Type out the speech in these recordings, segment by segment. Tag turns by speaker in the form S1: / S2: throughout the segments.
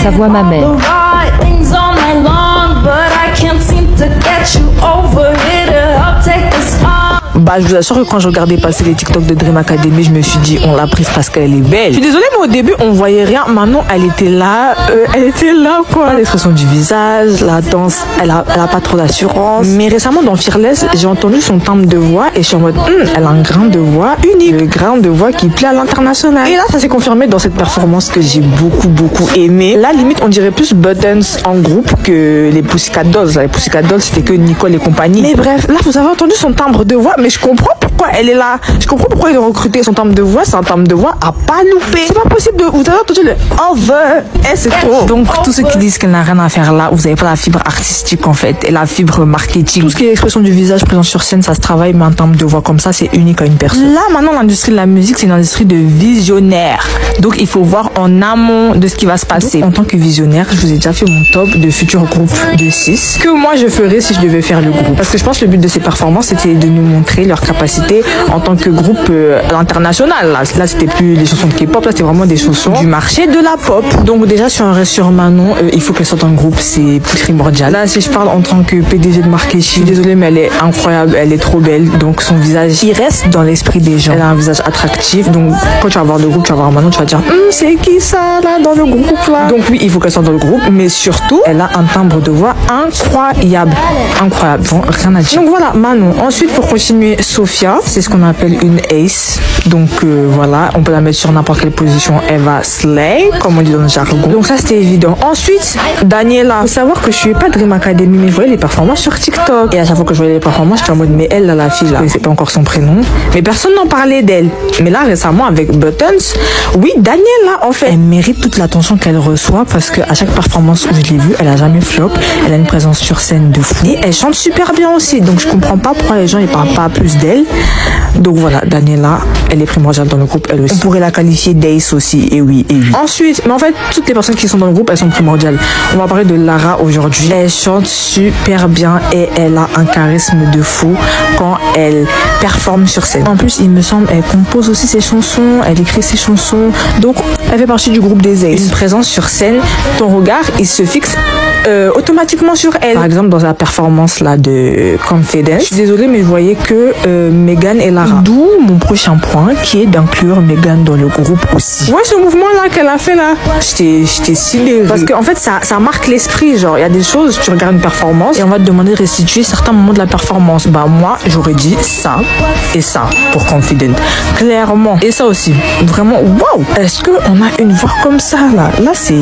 S1: sa voix m'amène.
S2: Bah, je vous assure que quand je regardais passer les TikTok de Dream Academy, je me suis dit, on l'a prise parce qu'elle est belle. Je suis désolée, mais au début, on voyait rien. Maintenant, elle était là quoi. L'expression du visage, la danse, elle a pas trop d'assurance. Mais récemment, dans Fearless, j'ai entendu son timbre de voix et je suis en mode, elle a un grain de voix unique. Le grain de voix qui plaît à l'international. Et là, ça s'est confirmé dans cette performance que j'ai beaucoup aimé. Là, limite, on dirait plus Buttons en groupe que les Pussycat Dolls. Les Pussycat Dolls, c'était que Nicole et compagnie. Mais bref, là, vous avez entendu son timbre de voix, mais je comprends pourquoi elle est là. Je comprends pourquoi ils ont recruté son timbre de voix. C'est un timbre de voix à pas louper. C'est pas possible de... Vous avez entendu le over. C'est trop. Donc, tous ceux qui disent qu'elle n'a rien à faire là, vous avez pas la fibre artistique en fait. Et la fibre marketing. Tout ce qui est expression du visage présent sur scène, ça se travaille, mais un timbre de voix comme ça, c'est unique à une personne. Là, maintenant, l'industrie de la musique, c'est une industrie de visionnaires. Donc, il faut voir en amont de ce qui va se passer. Donc, en tant que visionnaire, je vous ai déjà fait mon top de futurs groupes de 6 que moi, je ferais si je devais faire le groupe. Parce que je pense que le but de ces performances, c'était de nous montrer leur capacité en tant que groupe à l'international. Là c'était plus les chansons de K-pop, là c'était vraiment des chansons du marché de la pop. Donc déjà si on reste sur Manon, il faut qu'elle sorte en groupe, c'est primordial. Là si je parle en tant que PDG de marketing, je suis désolée mais elle est incroyable, elle est trop belle. Donc son visage, il reste dans l'esprit des gens. Elle a un visage attractif. Donc quand tu vas voir le groupe, tu vas voir Manon, tu vas dire c'est qui ça là dans le groupe là. Donc oui, il faut qu'elle sorte dans le groupe, mais surtout elle a un timbre de voix incroyable. Bon, rien à dire. Donc voilà, Manon. Ensuite, pour continuer, Sophia, c'est ce qu'on appelle une ace. Donc voilà, on peut la mettre sur n'importe quelle position. Elle va slay, comme on dit dans le jargon. Donc ça, c'était évident. Ensuite, Daniela. Faut savoir que je suis pas Dream Academy, mais je voyais les performances sur TikTok. Et à chaque fois que je voyais les performances, j'étais en mode, mais elle, là, la fille, là, c'est pas encore son prénom. Mais personne n'en parlait d'elle. Mais là, récemment, avec Buttons, oui, Daniela, en fait, elle mérite toute l'attention qu'elle reçoit parce que à chaque performance où je l'ai vue, elle a jamais flop. Elle a une présence sur scène de fou. Et elle chante super bien aussi. Donc je comprends pas pourquoi les gens ils parlent pas plus d'elle. Donc voilà, Daniela, elle est primordiale dans le groupe, elle aussi. On pourrait la qualifier d'Ace aussi, et oui. Ensuite, mais en fait, toutes les personnes qui sont dans le groupe, elles sont primordiales. On va parler de Lara aujourd'hui. Elle chante super bien et elle a un charisme de fou quand elle performe sur scène. En plus, il me semble, elle compose aussi ses chansons, elle écrit ses chansons. Donc, elle fait partie du groupe des Ace. Une présence sur scène, ton regard, il se fixe automatiquement sur elle. Par exemple, dans la performance là de Confidence, je suis désolée, mais je voyais que Megan et Lara. D'où mon prochain point, qui est d'inclure Megan dans le groupe aussi. Ouais, ce mouvement là qu'elle a fait là, j'étais sidérée. Parce qu'en fait, ça marque l'esprit. Genre, il y a des choses, tu regardes une performance et on va te demander de restituer certains moments de la performance. Bah moi, j'aurais dit ça et ça pour Confident. Clairement. Et ça aussi. Vraiment, waouh. Est-ce qu'on a une voix comme ça là? Là, c'est...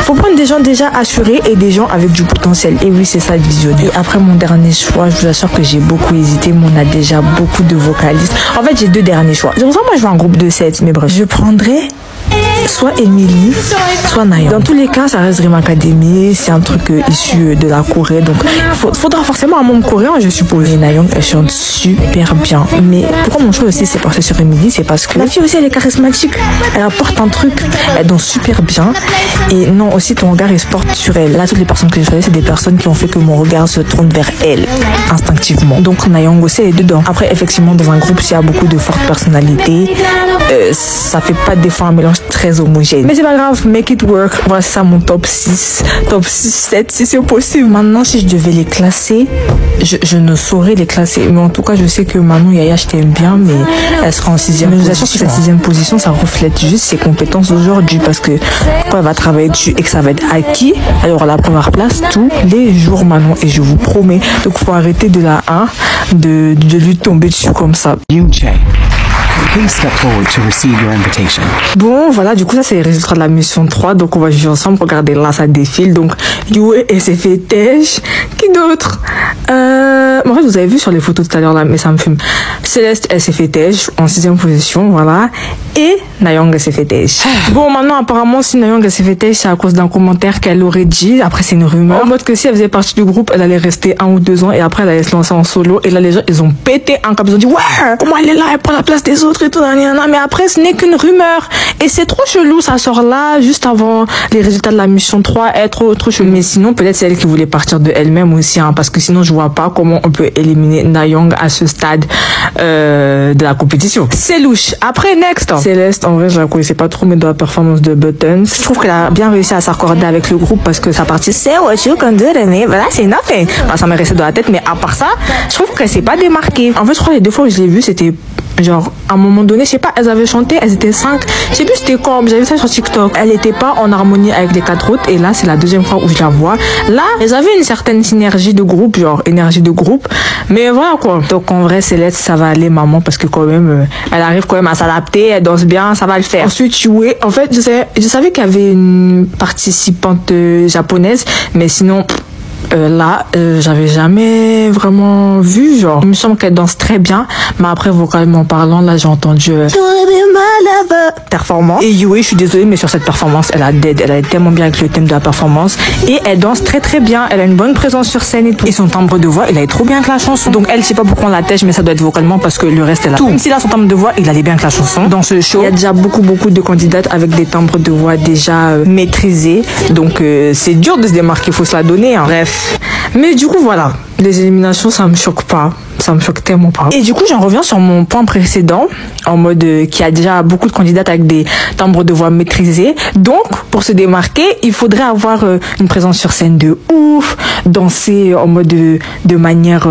S2: Faut prendre des gens déjà assurés et des gens avec du potentiel. Et oui, c'est ça le visionnaire. Et après mon dernier choix, je vous assure que j'ai beaucoup hésité, mais on a déjà beaucoup de vocalistes. En fait, j'ai 2 derniers choix. C'est pour ça que moi, je veux un groupe de 7, mais bref. Je prendrais soit Emily, soit Nayeon. Dans tous les cas, ça reste Dream Academy. C'est un truc issu de la Corée. Donc, il faudra forcément un membre coréen, je suppose. Et Nayeon, elle chante super bien. Mais pourquoi mon choix aussi s'est porté sur Emily? C'est parce que la fille aussi, elle est charismatique. Elle apporte un truc. Elle danse super bien. Et non, aussi, ton regard, il se porte sur elle. Là, toutes les personnes que je choisis, c'est des personnes qui ont fait que mon regard se tourne vers elle, instinctivement. Donc, Nayeon aussi, elle est dedans. Après, effectivement, dans un groupe, s'il y a beaucoup de fortes personnalités, ça fait pas des fois un mélange très homogène. Mais c'est pas grave, make it work. Voilà, c'est ça mon top 6. Top 6, 7, si c'est possible. Maintenant, si je devais les classer, je ne saurais les classer. Mais en tout cas, je sais que Manon Yaya, je t'aime bien, mais elle sera en 6e. Mais je vous assure que cette 6e position, ça reflète juste ses compétences aujourd'hui. Parce que quand elle va travailler dessus et que ça va être acquis, elle aura la première place tous les jours, Manon. Et je vous promets. Donc, faut arrêter de la 1, de lui tomber dessus comme ça.
S3: Please step forward to receive your invitation.
S2: Bon, voilà, du coup, ça, c'est les résultats de la mission 3. Donc, on va juger ensemble. Regardez, là, ça défile. Donc, Yue et ses fétèches. Qui d'autre? En fait, vous avez vu sur les photos tout à l'heure, là, mais ça me fume. Céleste, elle s'est fétèche en 6e position, voilà. Et Nayeon, elle s'est fétèche. Bon, maintenant, apparemment, si Nayeon, elle s'est fétèche, c'est à cause d'un commentaire qu'elle aurait dit. Après, c'est une rumeur. En mode que si elle faisait partie du groupe, elle allait rester 1 ou 2 ans et après, elle allait se lancer en solo. Et là, les gens, ils ont pété un câble. Ils ont dit, ouais, comment elle est là, elle prend la place des autres et tout. Mais après, ce n'est qu'une rumeur. Et c'est trop chelou, ça sort là, juste avant les résultats de la mission 3, être trop chelou. Mais sinon, peut-être c'est elle qui voulait partir de elle-même aussi, hein, parce que sinon je vois pas comment on peut éliminer Na-Young à ce stade de la compétition. C'est louche. Après, next. Céleste, en vrai, je la connaissais pas trop, mais dans la performance de Buttons, je trouve qu'elle a bien réussi à s'accorder avec le groupe parce que sa partie Say what you can do, voilà, c'est nothing. Enfin, ça m'est resté dans la tête, mais à part ça, je trouve qu'elle s'est pas démarquée. En fait, je crois que les 2 fois où je l'ai vue, c'était genre, à un moment donné, je sais pas, elles avaient chanté, elles étaient 5. Je sais plus c'était quand, j'avais vu ça sur TikTok. Elle était pas en harmonie avec les 4 autres. Et là, c'est la 2e fois où je la vois. Là, elles avaient une certaine synergie de groupe, genre énergie de groupe. Mais voilà quoi. Donc en vrai, Céleste, ça va aller, maman, parce que quand même, elle arrive quand même à s'adapter, elle danse bien, ça va le faire. Ensuite, Yue, en fait, je savais qu'il y avait une participante japonaise, mais sinon... là, j'avais jamais vraiment vu, genre, il me semble qu'elle danse très bien, mais après, vocalement parlant, là, j'ai entendu performance. Et Yue, je suis désolée, mais sur cette performance, elle a dead, elle est tellement bien avec le thème de la performance, et elle danse très très bien, elle a une bonne présence sur scène et tout, et son timbre de voix, il allait trop bien avec la chanson. Donc elle, je sais pas pourquoi on la tèche, mais ça doit être vocalement parce que le reste, elle a tout. Même si là, son timbre de voix, il allait bien avec la chanson. Dans ce show, il y a déjà beaucoup de candidates avec des timbres de voix déjà maîtrisés, donc c'est dur de se démarquer, faut se la donner, hein. Bref. Mais du coup, voilà, les éliminations, ça me choque pas. Ça me choque tellement pas. Et du coup, j'en reviens sur mon point précédent, en mode qu'il y a déjà beaucoup de candidates avec des timbres de voix maîtrisés. Donc, pour se démarquer, il faudrait avoir une présence sur scène de ouf, danser en mode de manière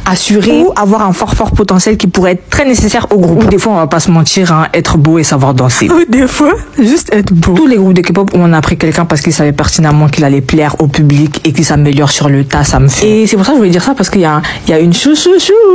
S2: assurée, ou avoir un fort potentiel qui pourrait être très nécessaire au groupe. Ou des fois, on va pas se mentir, hein, être beau et savoir danser. Ou des fois, juste être beau. Tous les groupes de K-pop où on a pris quelqu'un parce qu'il savait pertinemment qu'il allait plaire au public et qu'il s'améliore sur le tas, ça me fait. Et c'est pour ça que je voulais dire ça, parce qu'il y a une chou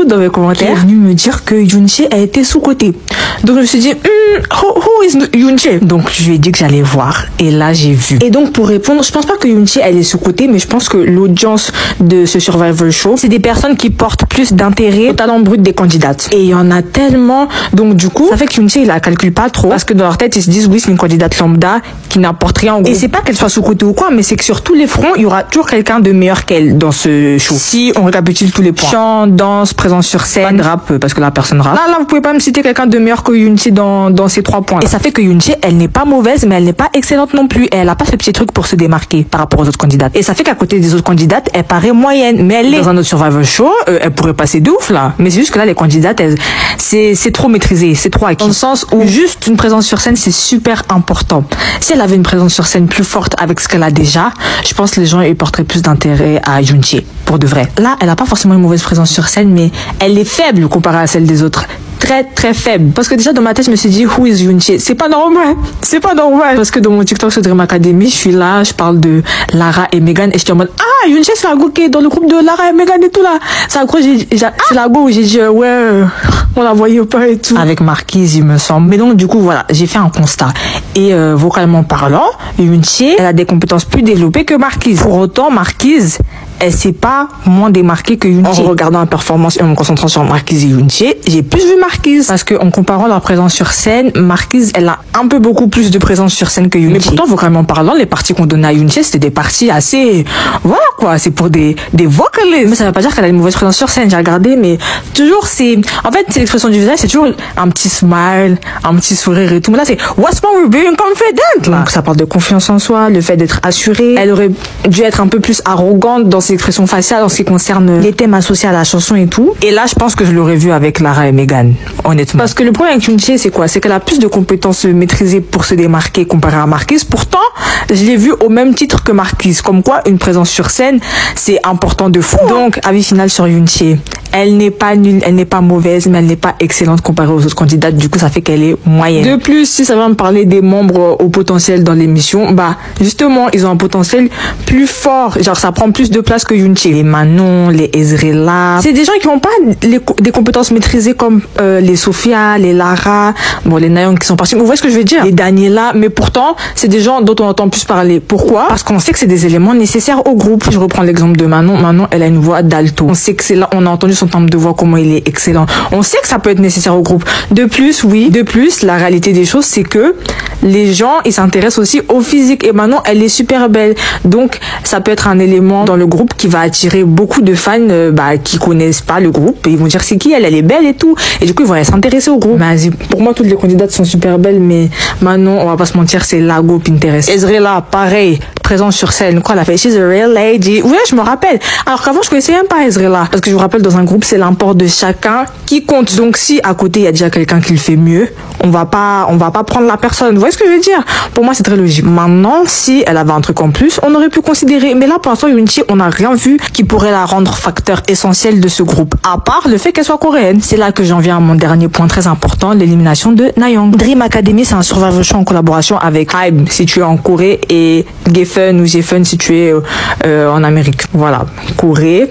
S2: dans mes commentaires qui est venue me dire que Yoonchae a été sous-cotée. Donc je me suis dit, who is Yoonchae? Donc je lui ai dit que j'allais voir, et là j'ai vu. Et donc pour répondre, je pense pas que Yoonchae elle est sous-cotée, mais je pense que l'audience de ce Survival Show, c'est des personnes qui portent plus d'intérêt au talent brut des candidates. Et il y en a tellement, donc du coup, ça fait que Yoonchae il la calcule pas trop, parce que dans leur tête ils se disent oui c'est une candidate lambda qui n'apporte rien au groupe. Et c'est pas qu'elle soit sous-cotée ou quoi, mais c'est que sur tous les fronts, il y aura toujours quelqu'un de meilleur qu'elle dans ce show. Si on récapitule tous les points. Chant, danse, présence sur scène, rap, parce que la personne rappe. Là, vous pouvez pas me citer quelqu'un de meilleur que Yoonchae dans ces 3 points. Et ça fait que Yoonchae, elle n'est pas mauvaise, mais elle n'est pas excellente non plus. Et elle a pas ce petit truc pour se démarquer par rapport aux autres candidates. Et ça fait qu'à côté des autres candidates, elle paraît moyenne. Mais elle est dans un autre Survival Show, elle pourrait passer de ouf là. Mais c'est juste que là, les candidates, c'est trop maîtrisé, c'est trop acquis. Dans le sens où juste une présence sur scène, c'est super important. Si elle avait une présence sur scène plus forte avec ce qu'elle a déjà, je pense que les gens ils porteraient plus d'intérêt à Yoonchae, pour de vrai. Là, elle a pas forcément une mauvaise présence sur scène, mais elle est faible comparée à celle des autres. Très faible. Parce que déjà dans ma tête je me suis dit who is Yoonchae? C'est pas normal. C'est pas normal. Parce que dans mon TikTok sur Dream Academy, je suis là, je parle de Lara et Megan et je suis en mode Yoonchae c'est la go qui est dans le groupe de Lara et Megan et tout là. C'est la go où j'ai dit on la voyait pas et tout. Avec Marquise il me semble. Mais donc du coup voilà, j'ai fait un constat. Et vocalement parlant, Yoonchae elle a des compétences plus développées que Marquise. Pour autant Marquise elle s'est pas moins démarquée que Yoonchae. En regardant la performance et en me concentrant sur Marquise et Yoonchae, j'ai plus vu Marquise. Parce qu'en comparant leur présence sur scène, Marquise, elle a un peu beaucoup plus de présence sur scène que Yoonchae. Mais pourtant, vocalement parlant, les parties qu'on donnait à Yoonchae, c'était des parties assez... Voilà quoi, c'est pour des vocalistes. Mais ça veut pas dire qu'elle a une mauvaise présence sur scène, j'ai regardé, mais toujours c'est... En fait, c'est l'expression du visage, c'est toujours un petit smile, un petit sourire et tout. Mais là, c'est what's wrong with being confident là. Donc ça parle de confiance en soi, le fait d'être assurée. Elle aurait dû être un peu plus arrogante dans ses expressions faciales en ce qui concerne les thèmes associés à la chanson et tout. Et là, je pense que je l'aurais vu avec Lara et Megan, honnêtement. Parce que le problème avec Yoonchae, c'est quoi? C'est qu'elle a plus de compétences maîtrisées pour se démarquer comparé à Marquise. Pourtant, je l'ai vu au même titre que Marquise. Comme quoi, une présence sur scène, c'est important de fou. Donc, avis final sur Yoonchae. Elle n'est pas nulle, elle n'est pas mauvaise, mais elle n'est pas excellente comparée aux autres candidates. Du coup, ça fait qu'elle est moyenne. De plus, si ça va me parler des membres au potentiel dans l'émission, bah, justement, ils ont un potentiel plus fort. Genre, ça prend plus de place que Yoonchae. Les Manon, les Ezreela. C'est des gens qui n'ont pas des compétences maîtrisées comme les Sophia, les Lara, bon, les Na-Young qui sont partis. Vous voyez ce que je veux dire? Les Daniela. Mais pourtant, c'est des gens dont on entend plus parler. Pourquoi? Parce qu'on sait que c'est des éléments nécessaires au groupe. Je reprends l'exemple de Manon. Manon, elle a une voix d'alto. On sait que c'est là, on a entendu son timbre de voix, comment il est excellent. On sait que ça peut être nécessaire au groupe. De plus, la réalité des choses, c'est que les gens, ils s'intéressent aussi au physique. Et Manon, elle est super belle. Donc, ça peut être un élément dans le groupe qui va attirer beaucoup de fans qui connaissent pas le groupe. Et ils vont dire c'est qui elle est belle et tout. Et du coup, ils vont s'intéresser au groupe. Mais pour moi, toutes les candidates sont super belles. Mais Manon, on va pas se mentir, c'est Lago Pinterest. Ezreela, pareil. présente sur scène. Quoi, elle a fait She's a real lady. Oui, je me rappelle. Alors qu'avant, je connaissais même pas Ezrela. Parce que je vous rappelle, dans un groupe, c'est l'import de chacun qui compte. Donc, si à côté, il y a déjà quelqu'un qui le fait mieux, on va pas prendre la personne. Vous voyez ce que je veux dire? Pour moi, c'est très logique. Maintenant, si elle avait un truc en plus, on aurait pu considérer. Mais là, pour l'instant, Yoonji, on n'a rien vu qui pourrait la rendre facteur essentiel de ce groupe. À part le fait qu'elle soit coréenne. C'est là que j'en viens à mon dernier point très important, l'élimination de Nayoung. Dream Academy, c'est un survival show en collaboration avec HYBE, situé en Corée, et Geffen ou Jefun, situé en Amérique. Voilà. Corée.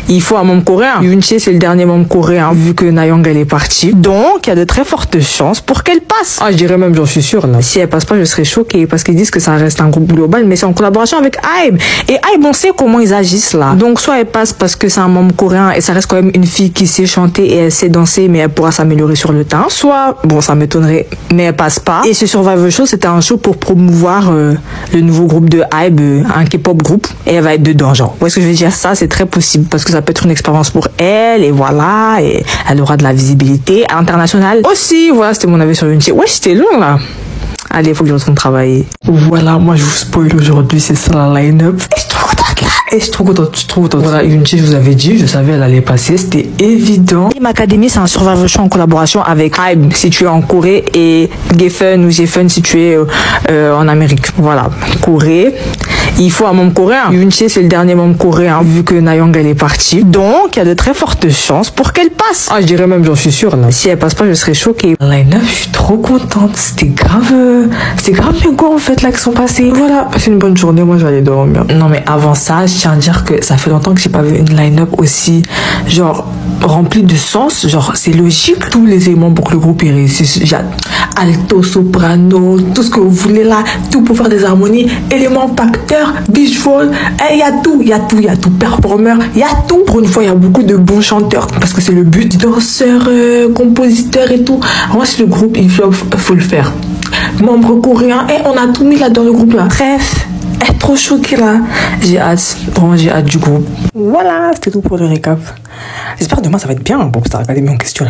S2: Il faut un membre coréen. Yoonji, c'est le dernier membre coréen, vu que Nayoung, elle est partie. Donc, il y a de très fortes chances pour qu'elle passe. Ah, je dirais même, j'en suis sûre, là. Si elle passe pas, je serais choquée, parce qu'ils disent que ça reste un groupe global, mais c'est en collaboration avec HYBE. Et HYBE, on sait comment ils agissent, là. Donc, soit elle passe parce que c'est un membre coréen, et ça reste quand même une fille qui sait chanter et elle sait danser, mais elle pourra s'améliorer sur le terrain. Soit, bon, ça m'étonnerait, mais elle passe pas. Et ce Survivor Show, c'était un show pour promouvoir le nouveau groupe de HYBE, un K-pop groupe, et elle va être dedans, genre. Vous voyez ce que je veux dire? Ça, c'est très possible, parce que ça peut être une expérience pour elle, et voilà, et elle aura de la visibilité à l'international aussi. Voilà, c'était mon avis sur Yoonji. Ouais, c'était long, là. Allez, faut que je retourne travailler. Voilà, moi, je vous spoil aujourd'hui, c'est ça la line-up. Et je suis trop contente, là. Et je suis trop contente, Voilà, Yoonji, je vous avais dit, je savais elle allait passer, c'était évident. Dream Academy, c'est un survival show en collaboration avec HYBE, situé en Corée, et Geffen ou Jefun, situé en Amérique. Voilà, Corée. Il faut un membre coréen. Yoonji, c'est le dernier membre coréen, vu que Nayoung, elle est partie. Donc, il y a de très fortes chances pour qu'elle passe. Ah, je dirais même, j'en suis sûre, là. Si elle passe pas, je serais choquée. Line-up, je suis trop contente. C'était grave bien quoi, en fait, là, qui sont passés. Voilà, passez une bonne journée, moi, je vais aller dormir. Non, mais avant ça, je tiens à dire que ça fait longtemps que j'ai pas vu une line-up aussi, genre, remplie de sens. Genre, c'est logique. Tous les éléments pour que le groupe y réussisse. Il y a alto, soprano, tout ce que vous voulez là, tout pour faire des harmonies, éléments facteurs, visual, il y a tout, performeur, il y a tout. Pour une fois, il y a beaucoup de bons chanteurs, parce que c'est le but, danseurs, compositeurs et tout. Moi, si le groupe, il faut le faire. Membres coréens, et on a tout mis là dans le groupe là. Bref, être trop choquée là. J'ai hâte, vraiment j'ai hâte du groupe. Voilà, c'était tout pour le récap. J'espère que demain ça va être bien pour Star Academy en question.